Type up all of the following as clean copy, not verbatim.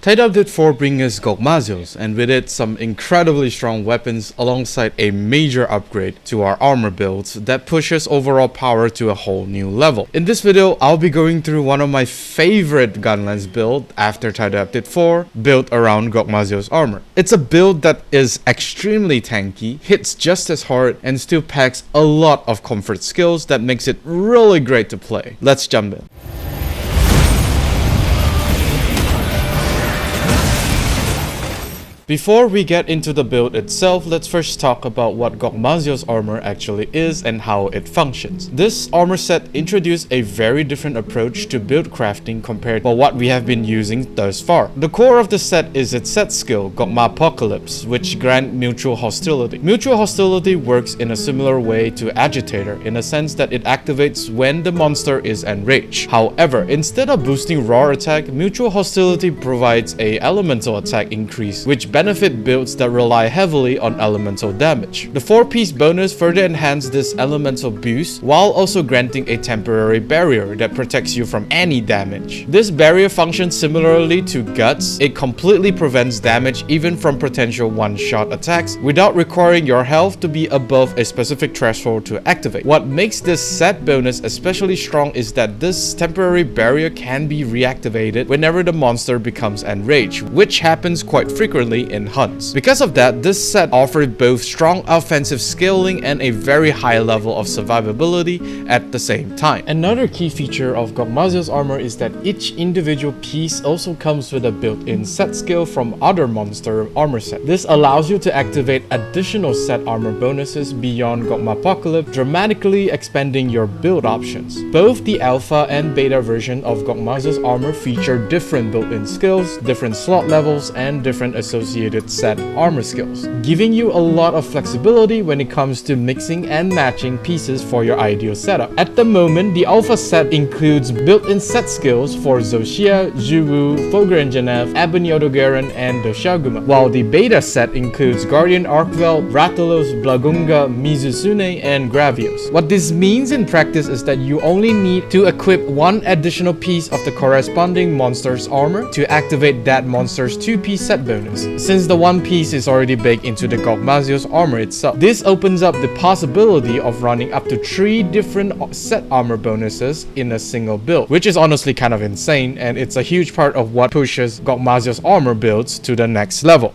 TU Update 4 brings us Gogmazios, and with it some incredibly strong weapons alongside a major upgrade to our armor builds that pushes overall power to a whole new level. In this video, I'll be going through one of my favorite Gunlance build after TU Update 4, built around Gogmazios armor. It's a build that is extremely tanky, hits just as hard, and still packs a lot of comfort skills that makes it really great to play. Let's jump in. Before we get into the build itself, let's first talk about what Gogmazios armor actually is and how it functions. This armor set introduced a very different approach to build crafting compared to what we have been using thus far. The core of the set is its set skill, Gogmapocalypse, which grants mutual hostility. Mutual hostility works in a similar way to Agitator in a sense that it activates when the monster is enraged. However, instead of boosting raw attack, mutual hostility provides a elemental attack increase, which benefit builds that rely heavily on elemental damage. The 4-piece bonus further enhances this elemental boost while also granting a temporary barrier that protects you from any damage. This barrier functions similarly to Guts. It completely prevents damage even from potential one-shot attacks without requiring your health to be above a specific threshold to activate. What makes this set bonus especially strong is that this temporary barrier can be reactivated whenever the monster becomes enraged, which happens quite frequently in hunts. Because of that, this set offers both strong offensive scaling and a very high level of survivability at the same time. Another key feature of Gogmazios armor is that each individual piece also comes with a built-in set skill from other monster armor set. This allows you to activate additional set armor bonuses beyond Gogmapocalypse, dramatically expanding your build options. Both the alpha and beta version of Gogmazios armor feature different built-in skills, different slot levels, and different associated set armor skills, giving you a lot of flexibility when it comes to mixing and matching pieces for your ideal setup. At the moment, the alpha set includes built-in set skills for Zoshia, Juwu, Fogrenjanev, Ebony Odogaron, and Doshaguma, while the beta set includes Guardian Arcvel, Rathalos, Blagunga, Mizusune, and Gravios. What this means in practice is that you only need to equip one additional piece of the corresponding monster's armor to activate that monster's 2-piece set bonus, since the one piece is already baked into the Gogmazios armor itself. This opens up the possibility of running up to 3 different set armor bonuses in a single build, which is honestly kind of insane, and it's a huge part of what pushes Gogmazios armor builds to the next level.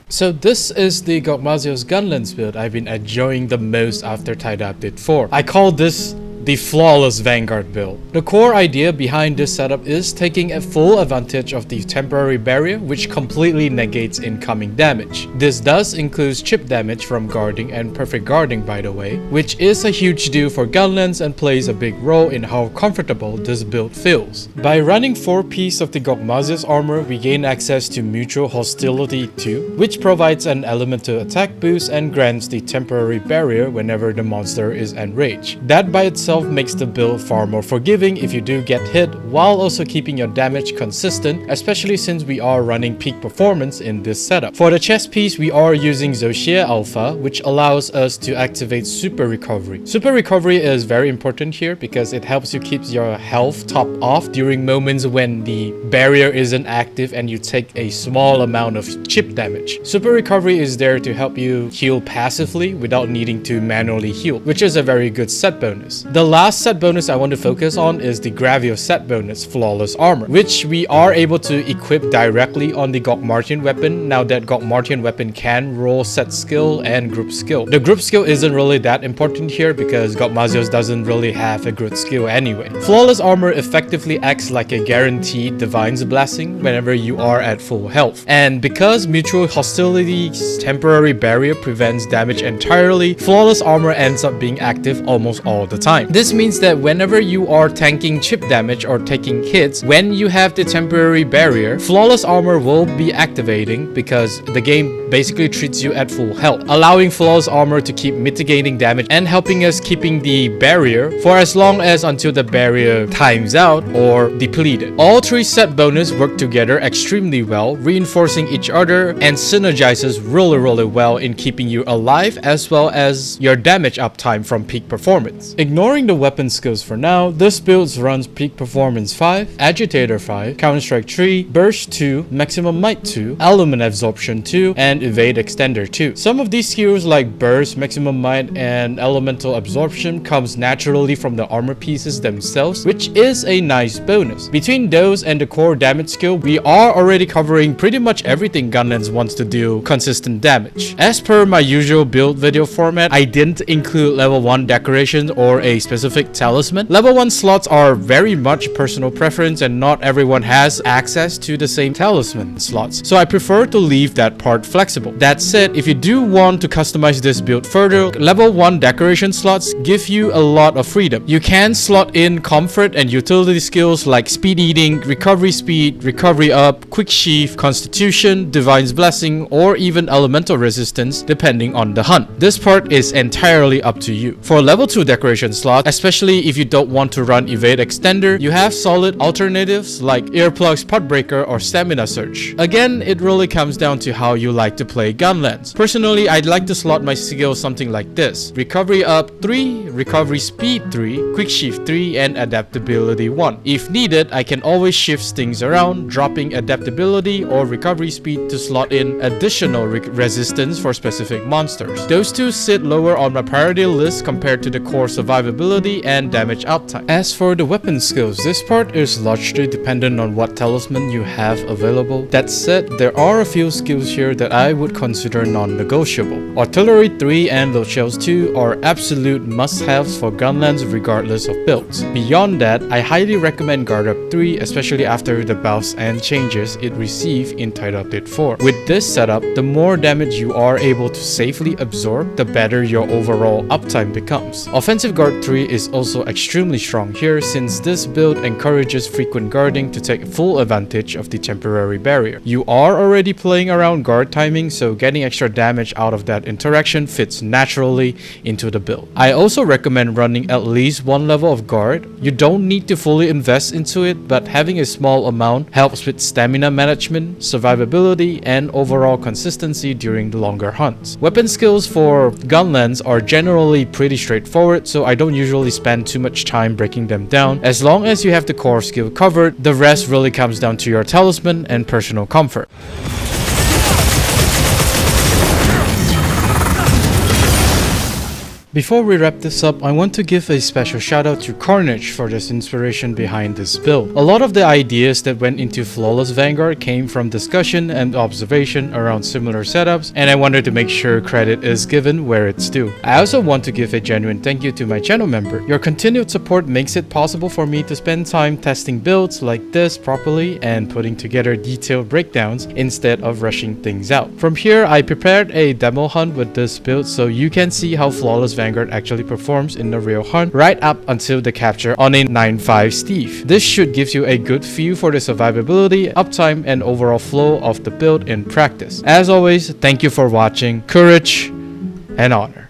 So this is the Gogmazios Gunlance build I've been enjoying the most after TU Update 4. I call this the Flawless Vanguard build. The core idea behind this setup is taking a full advantage of the temporary barrier, which completely negates incoming damage. This does include chip damage from guarding and perfect guarding, by the way, which is a huge deal for Gunlance and plays a big role in how comfortable this build feels. By running 4 pieces of the Gogmazios armor, we gain access to Mutual Hostility 2, which provides an elemental attack boost and grants the temporary barrier whenever the monster is enraged. That by itself makes the build far more forgiving if you do get hit, while also keeping your damage consistent, especially since we are running peak performance in this setup. For the chest piece, we are using Zoshia Alpha, which allows us to activate Super Recovery. Super Recovery is very important here because it helps you keep your health topped off during moments when the barrier isn't active and you take a small amount of chip damage. Super Recovery is there to help you heal passively without needing to manually heal, which is a very good set bonus. The last set bonus I want to focus on is the Gravios set bonus, Flawless Armor, which we are able to equip directly on the Gogmartian weapon now that Gogmartian weapon can roll set skill and group skill. The group skill isn't really that important here because Gogmazios doesn't really have a group skill anyway. Flawless Armor effectively acts like a guaranteed Divine's Blessing whenever you are at full health. And because Mutual Hostility's temporary barrier prevents damage entirely, Flawless Armor ends up being active almost all the time. This means that whenever you are tanking chip damage or taking hits, when you have the temporary barrier, Flawless Armor will be activating because the game basically treats you at full health, allowing Flawless Armor to keep mitigating damage and helping us keeping the barrier for as long as until the barrier times out or depleted. All 3 set bonus work together extremely well, reinforcing each other and synergizes really well in keeping you alive as well as your damage uptime from peak performance. Ignoring Covering the weapon skills for now, this build runs Peak Performance 5, Agitator 5, Counter-Strike 3, Burst 2, Maximum Might 2, Element Absorption 2, and Evade Extender 2. Some of these skills like Burst, Maximum Might, and Elemental Absorption comes naturally from the armor pieces themselves, which is a nice bonus. Between those and the core damage skill, we are already covering pretty much everything Gunlance wants to do consistent damage. As per my usual build video format, I didn't include level 1 decorations or a specific talisman. Level 1 slots are very much personal preference and not everyone has access to the same talisman slots, so I prefer to leave that part flexible. That said, if you do want to customize this build further, level 1 decoration slots give you a lot of freedom. You can slot in comfort and utility skills like speed eating, recovery speed, recovery up, quick sheath, constitution, divine's blessing, or even elemental resistance depending on the hunt. This part is entirely up to you. For level 2 decoration slot, especially if you don't want to run evade extender, you have solid alternatives like earplugs, potbreaker, or stamina surge. Again, it really comes down to how you like to play Gunlance. Personally, I'd like to slot my skills something like this: recovery up 3, recovery speed 3, quick shift 3, and adaptability 1. If needed, I can always shift things around, dropping adaptability or recovery speed to slot in additional resistance for specific monsters. Those two sit lower on my priority list compared to the core survivability and damage uptime. As for the weapon skills, this part is largely dependent on what talisman you have available. That said, there are a few skills here that I would consider non-negotiable. Artillery 3 and Load Shells 2 are absolute must-haves for Gunlance regardless of builds. Beyond that, I highly recommend Guard Up 3, especially after the buffs and changes it received in Title Update 4. With this setup, the more damage you are able to safely absorb, the better your overall uptime becomes. Offensive Guard 3 is also extremely strong here since this build encourages frequent guarding to take full advantage of the temporary barrier. You are already playing around guard timing, so getting extra damage out of that interaction fits naturally into the build. I also recommend running at least one level of guard. You don't need to fully invest into it, but having a small amount helps with stamina management, survivability, and overall consistency during the longer hunts. Weapon skills for Gunlance are generally pretty straightforward, so I don't usually spend too much time breaking them down. As long as you have the core skill covered, the rest really comes down to your talisman and personal comfort. Before we wrap this up, I want to give a special shout out to Carnage for this inspiration behind this build. A lot of the ideas that went into Flawless Vanguard came from discussion and observation around similar setups, and I wanted to make sure credit is given where it's due. I also want to give a genuine thank you to my channel member. Your continued support makes it possible for me to spend time testing builds like this properly and putting together detailed breakdowns instead of rushing things out. From here, I prepared a demo hunt with this build so you can see how Flawless Vanguard actually performs in the real hunt right up until the capture on a 9.5 Steve. This should give you a good feel for the survivability, uptime, and overall flow of the build in practice. As always, thank you for watching. Courage and honor.